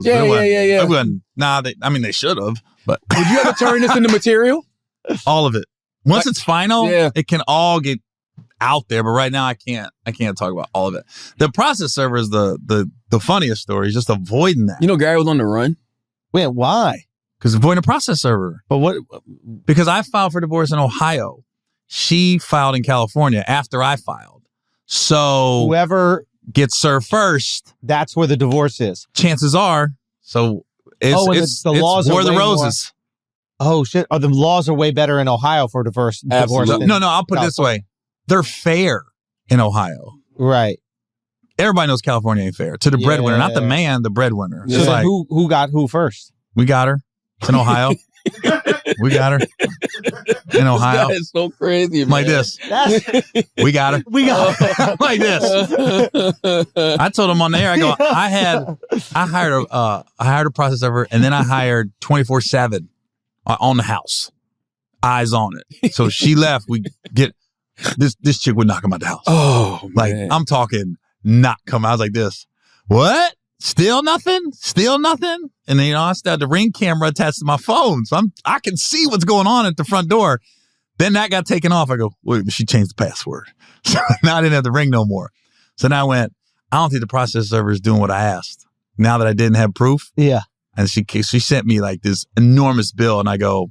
Yeah. It wasn't, they should have, but. Would you ever turn this into material? All of it. Once it's final, it can all get out there, but right now I can't talk about all of it. The process server is the funniest story, just avoiding that. You know, Gary was on the run. Wait, why? Because avoiding a process server. But what? Because I filed for divorce in Ohio. She filed in California after I filed. So whoever gets served first, that's where the divorce is. Chances are. So it's the laws War are of the way Roses. Oh shit! Oh, the laws are way better in Ohio for divorce. No, I'll put it this way: they're fair in Ohio. Right. Everybody knows California ain't fair to the breadwinner, not the man, the breadwinner. So then who got who first? We got her in Ohio. We got her in Ohio. That is so crazy, man. Like this. We got her. We got her. Like this. I told him on the air, I go, I hired a process server, and then I hired 24/7 on the house. Eyes on it. So she left. We get this chick would knock him out the house. Oh, like man. I'm talking not come. I was like this. What? Still nothing? Still nothing? And then, I still had the Ring camera attached to my phone. So I can see what's going on at the front door. Then that got taken off. I go, wait, she changed the password. So now I didn't have the Ring no more. So now I went, I don't think the process server is doing what I asked. Now that I didn't have proof. Yeah. And she sent me like this enormous bill. And I go,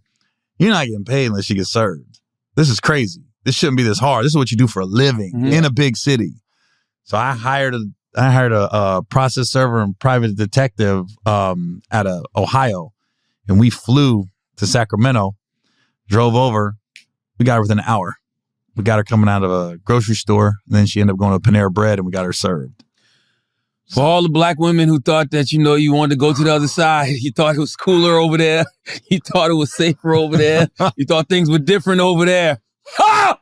you're not getting paid unless you get served. This is crazy. This shouldn't be this hard. This is what you do for a living in a big city. So I hired a process server and private detective out of Ohio, and we flew to Sacramento, drove over. We got her within an hour. We got her coming out of a grocery store, and then she ended up going to Panera Bread, and we got her served. For all the black women who thought that, you wanted to go to the other side, you thought it was cooler over there, you thought it was safer over there, you thought things were different over there. Ah!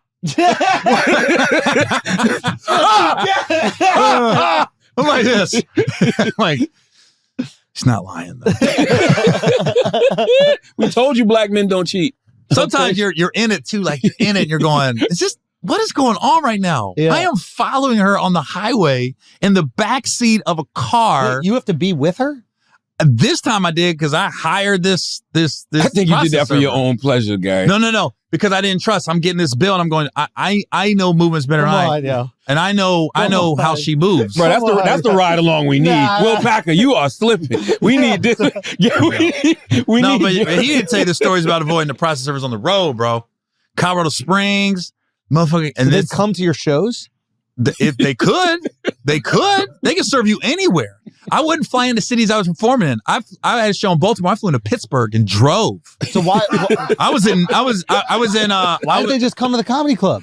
I'm like this. Like, she's not lying though. We told you black men don't cheat. Sometimes you're in it too, like you're in it and you're going, what is going on right now? Yeah. I am following her on the highway in the backseat of a car. Wait, you have to be with her? This time I did because I hired this. I think you did that for your own pleasure, Gary. No. Because I didn't trust. I'm getting this bill and I'm going, I know movements better than I know. And I know how she moves. Bro, that's the ride along we need. Will Packer, you are slipping. We need this. Yeah, we need. But he didn't tell you the stories about avoiding the process servers on the road, bro. Colorado Springs, motherfucker. And they'd come to your shows? If they could. They could serve you anywhere. I wouldn't fly into cities I was performing in. I had a show in Baltimore. I flew into Pittsburgh and drove. So why? I was in. Why would they just come to the comedy club?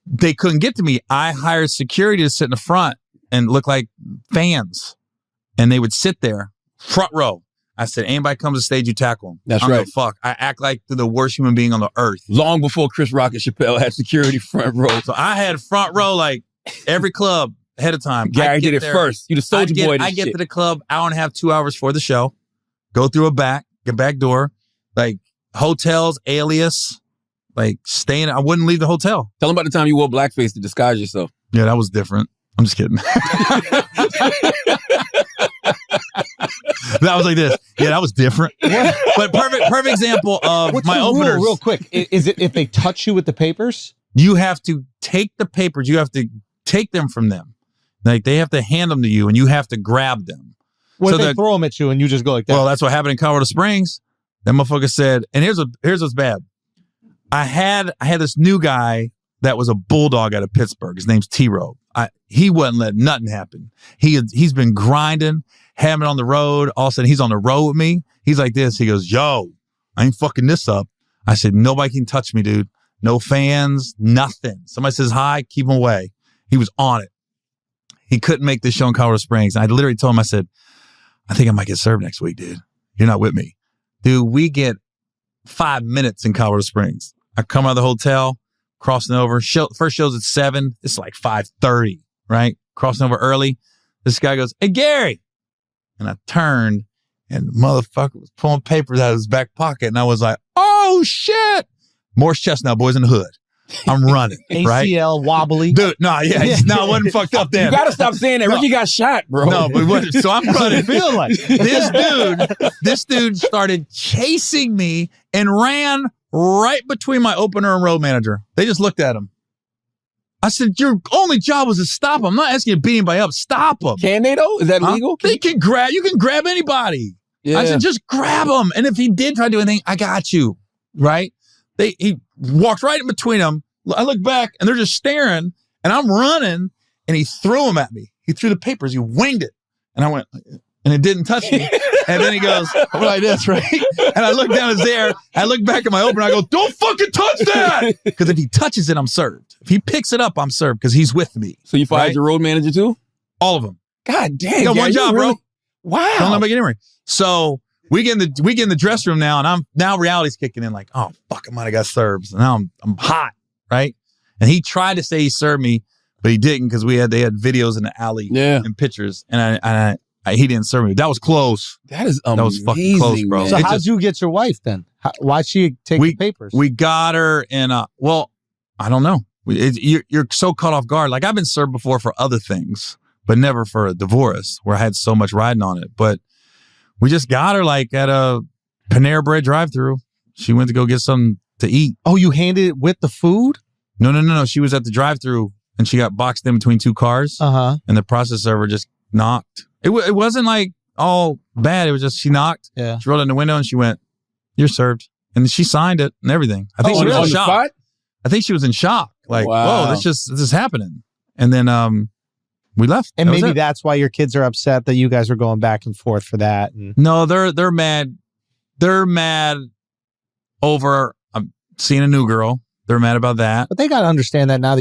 They couldn't get to me. I hired security to sit in the front and look like fans, and they would sit there front row. I said, anybody comes to stage, you tackle them. That's I don't right. give a fuck. I act like they're the worst human being on the earth. Long before Chris Rock and Chappelle had security front row. So I had front row like every club. Ahead of time. Gary did it first. You the soldier boy. I get to the club hour and a half, 2 hours for the show. Go through a back door, like hotels, alias, like staying. I wouldn't leave the hotel. Tell them about the time you wore blackface to disguise yourself. Yeah, that was different. I'm just kidding. That was like this. Yeah, that was different. But perfect example of What's my openers. Real quick, is it if they touch you with the papers? You have to take the papers. You have to take them from them. Like they have to hand them to you, and you have to grab them. What if they throw them at you, and you just go like that? Well, that's what happened in Colorado Springs. That motherfucker said, and here's what's bad. I had this new guy that was a bulldog out of Pittsburgh. His name's T-Robe. He wouldn't let nothing happen. He's been grinding, having it on the road. All of a sudden, he's on the road with me. He's like this. He goes, yo, I ain't fucking this up. I said, nobody can touch me, dude. No fans, nothing. Somebody says hi, keep him away. He was on it. He couldn't make this show in Colorado Springs. And I literally told him, I said, I think I might get served next week, dude. You're not with me. Dude, we get 5 minutes in Colorado Springs. I come out of the hotel, crossing over. First show's at 7. It's like 5:30, right? Crossing over early. This guy goes, hey, Gary. And I turned, and the motherfucker was pulling papers out of his back pocket. And I was like, oh, shit. Morris Chestnut, Boys in the Hood. I'm running, right? ACL wobbly. Dude, no, yeah, no, I wasn't fucked up then. You gotta stop saying that. Ricky got shot, bro. No, but what, so I'm running. Feel like This dude started chasing me and ran right between my opener and road manager. They just looked at him. I said, your only job was to stop him. I'm not asking you to beat anybody up. Stop him. Can they though? Is that legal? They can grab. You can grab anybody. Yeah. I said, just grab him. And if he did try to do anything, I got you. Right? He walked right in between them. I look back and they're just staring and I'm running and he threw them at me. He threw the papers. He winged it. And I went, and it didn't touch me. And then he goes, I went like this, right? And I look down his there. I look back at my opener. I go, don't fucking touch that. Because if he touches it, I'm served. If he picks it up, I'm served because he's with me. So you fired right? your road manager too? All of them. God damn. You got one job, really? bro. Wow. Don't let me get in here. So we get in the dressing room now, and now reality's kicking in. Like, oh fuck, I might have got served. So now I'm hot, right? And he tried to say he served me, but he didn't because they had videos in the alley and pictures, and he didn't serve me. That was close. That is amazing. That was fucking close, bro. Man. So how'd you get your wife then? Why'd she take the papers? We got her in well, I don't know. You're so caught off guard. Like I've been served before for other things, but never for a divorce where I had so much riding on it. But we just got her like at a Panera Bread drive-thru. She went to go get something to eat. Oh, you handed it with the food? No. She was at the drive-thru and she got boxed in between two cars. Uh-huh. And the process server just knocked. It wasn't like all bad. It was just she knocked. Yeah. She rolled in the window and she went, "You're served." And she signed it and everything. I think she was in shock. Spot? I think she was in shock. Like, wow. Whoa, this is happening. And then we left. And maybe that's why your kids are upset that you guys are going back and forth for that. No, they're mad. They're mad over seeing a new girl. They're mad about that. But they got to understand that now that